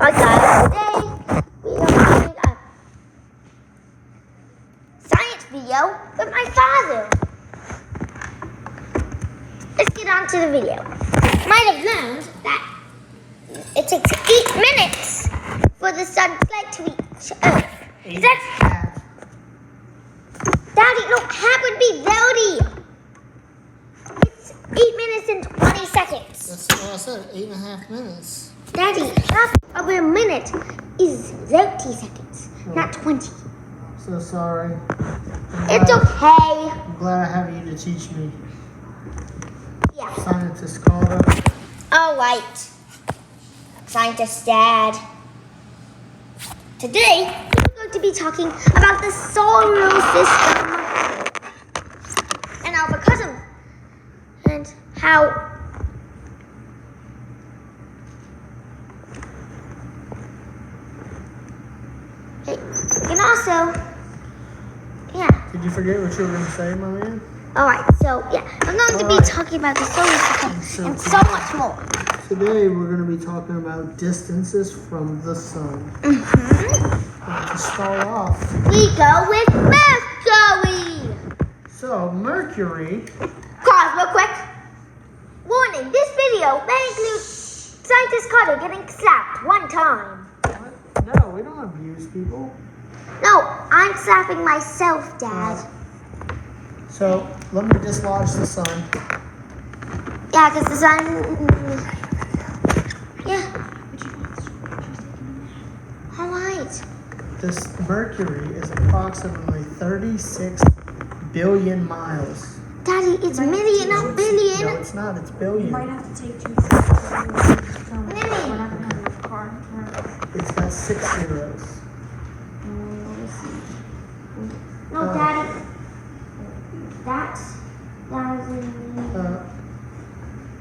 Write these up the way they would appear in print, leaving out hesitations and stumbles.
Alright guys, today we are doing a science video with my father. Let's get on to the video. You might have learned that it takes 8 minutes for the sunlight to reach Earth. Is that... Daddy, no, half would be 30. It's 8 minutes and 20 seconds. That's what I said, 8.5 minutes. Daddy, half of a minute is 30 seconds, not 20. So sorry. It's okay. I'm glad I have you to teach me. Yeah. Scientist Carter. All right. Scientist Dad. Today, we're going to be talking about the solar system and our cousin and how and also, yeah. Did you forget what you were going to say, my man? Alright, so yeah, I'm going to be talking about the solar system and so much more. Today we're going to be talking about distances from the sun. And to start off, We go with Mercury. so Mercury, Pause real quick. Warning, this video may include Scientist Carter getting slapped one time. what? No, we don't abuse people. No, I'm slapping myself, Dad. So let me dislodge the sun. Yeah, because the sun... Yeah. Alright. This Mercury is approximately 36 billion miles. Daddy, it's million, not No, billion. it's not. It's billion. Might have to take 2 seconds. Million. We're not gonna have enough car. It's got 6 zeros. No, Daddy. That's thousand.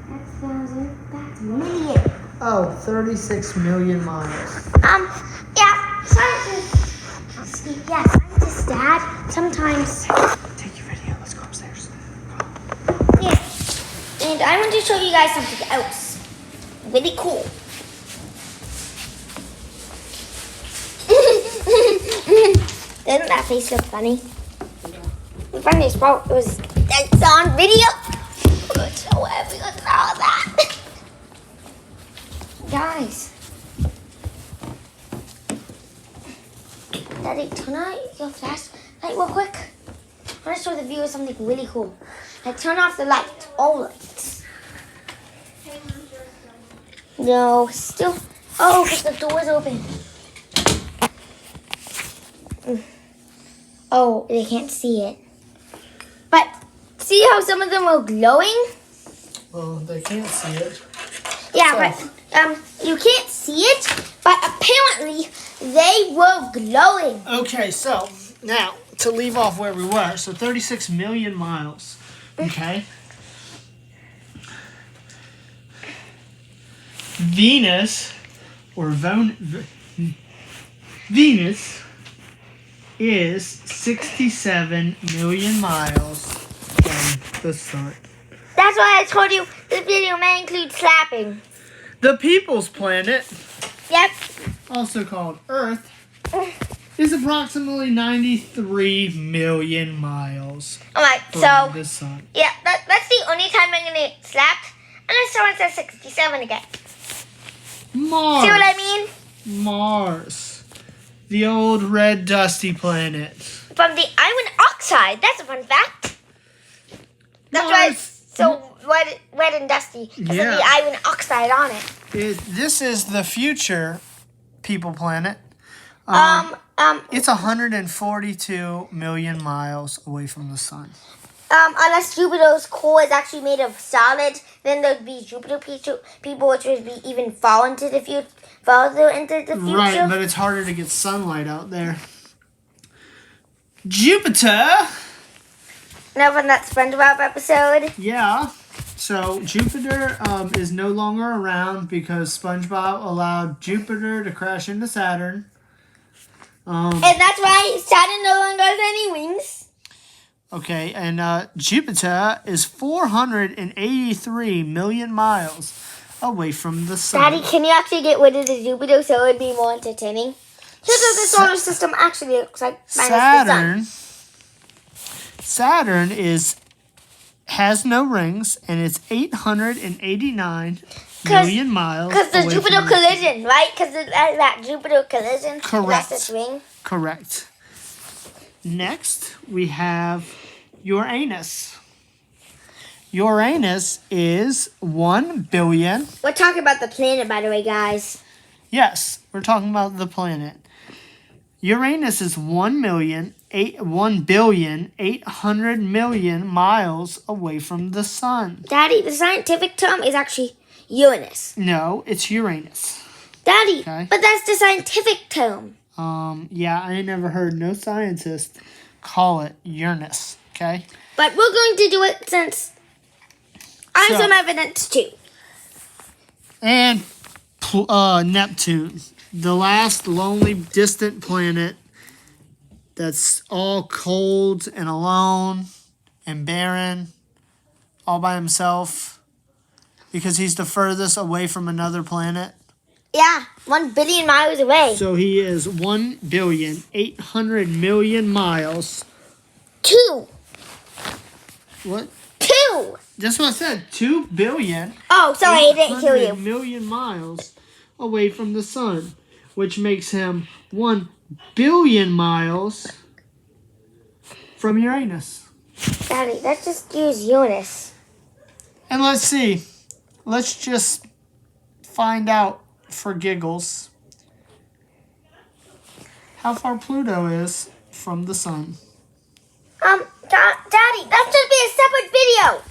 That's thousand. That's million. Oh, 36 million miles. Yeah, scientist. Yeah, scientist, Dad. Sometimes. Take your video. Let's go upstairs. Yeah. And I want to show you guys something else. Really cool. Doesn't that face look funny? The funniest part was that's on video. So everyone saw that. Guys. Daddy, turn on your flashlight real quick. I want to show the viewers something really cool. Like, turn off the light. All lights. No, still. Oh, because the door's open. Oh, they can't see it. But see how some of them are glowing? Well, they can't see it. Yeah, but you can't see it. But apparently, they were glowing. Okay, so now to leave off where we were, so 36 million miles. Okay. Venus, or Venus, is 67 million miles from the sun. That's why I told you this video may include slapping. The People's Planet, Yep. also called Earth, is approximately 93 million miles Alright, from so, the sun. yeah, that's the only time I'm going to get slapped. Unless someone says 67 again. Mars. See what I mean? Mars. The old red dusty planet. From the iron oxide. That's a fun fact. That's why it's so red and dusty. Because Yeah. of the iron oxide on it. This is the future people planet. It's 142 million miles away from the sun. Unless Jupiter's core is actually made of solid, then there'd be Jupiter people, which would be even further into the future. Right, but it's harder to get sunlight out there. Jupiter. Now from that SpongeBob episode. Yeah. So Jupiter is no longer around because SpongeBob allowed Jupiter to crash into Saturn. And that's why Saturn no longer has any wings. Okay, and Jupiter is 483 million miles away from the sun. Daddy, can you actually get rid of the Jupiter so it would be more entertaining? Here's what the solar system actually looks like minus Saturn has no rings, and it's 889 million miles. Because the away Jupiter from the collision, right? Because that Jupiter collision. Correct. That's its ring. Correct. Next, we have Uranus. Uranus is 1 billion. We're talking about the planet, by the way, guys. Yes, we're talking about the planet. Uranus is 1,800,000,000 miles away from the sun. Daddy, the scientific term is actually Uranus. No, it's Uranus. Daddy, Okay. but that's the scientific term. Yeah, I never heard no scientist call it Uranus. Okay. But we're going to do it since I have So- some evidence too. And Neptune, the last lonely, distant planet that's all cold and alone and barren, all by himself, because he's the furthest away from another planet. Yeah, 1 billion miles away. So he is 1,800,000,000 miles. 2. What? 2. That's what I said. 2 billion. Oh, sorry, I didn't hear you. Million miles away from the sun, which makes him 1 billion miles from Uranus. Daddy, let's just use Uranus. And let's see. Let's just find out for giggles how far Pluto is from the sun. Daddy, that should be a separate video.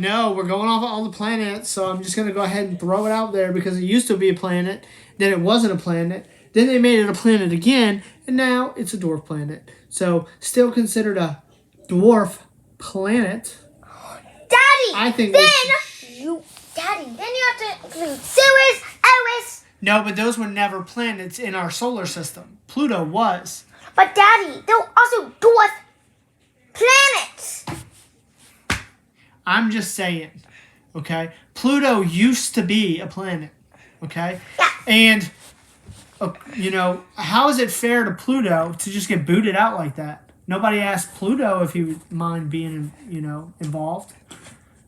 No, we're going off of all the planets, so I'm just going to go ahead and throw it out there because it used to be a planet, then it wasn't a planet, then they made it a planet again, and now it's a dwarf planet. So, still considered a dwarf planet. Daddy, I think then you have to include Ceres, Eris. No, but those were never planets in our solar system. Pluto was. But Daddy, they're also dwarf planets. I'm just saying, okay? Pluto used to be a planet, okay? Yeah. And, how is it fair to Pluto to just get booted out like that? Nobody asked Pluto if he would mind being, involved.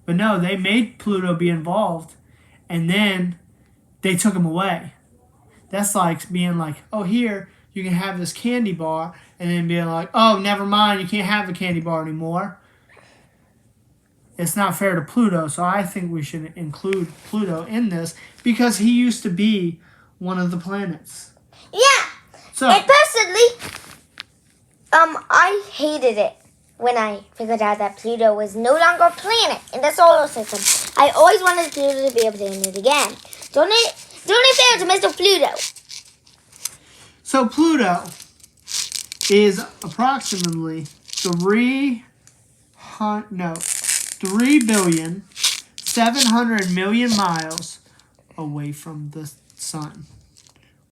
But no, they made Pluto be involved, and then they took him away. That's like being like, oh, here, you can have this candy bar, and then being like, oh, never mind, you can't have the candy bar anymore. It's not fair to Pluto, so I think we should include Pluto in this because he used to be one of the planets. Yeah. So, And personally, I hated it when I figured out that Pluto was no longer a planet in the solar system. I always wanted Pluto to be a planet again. Don't it fair to Mr. Pluto? so Pluto is approximately 3,700,000,000 miles away from the sun.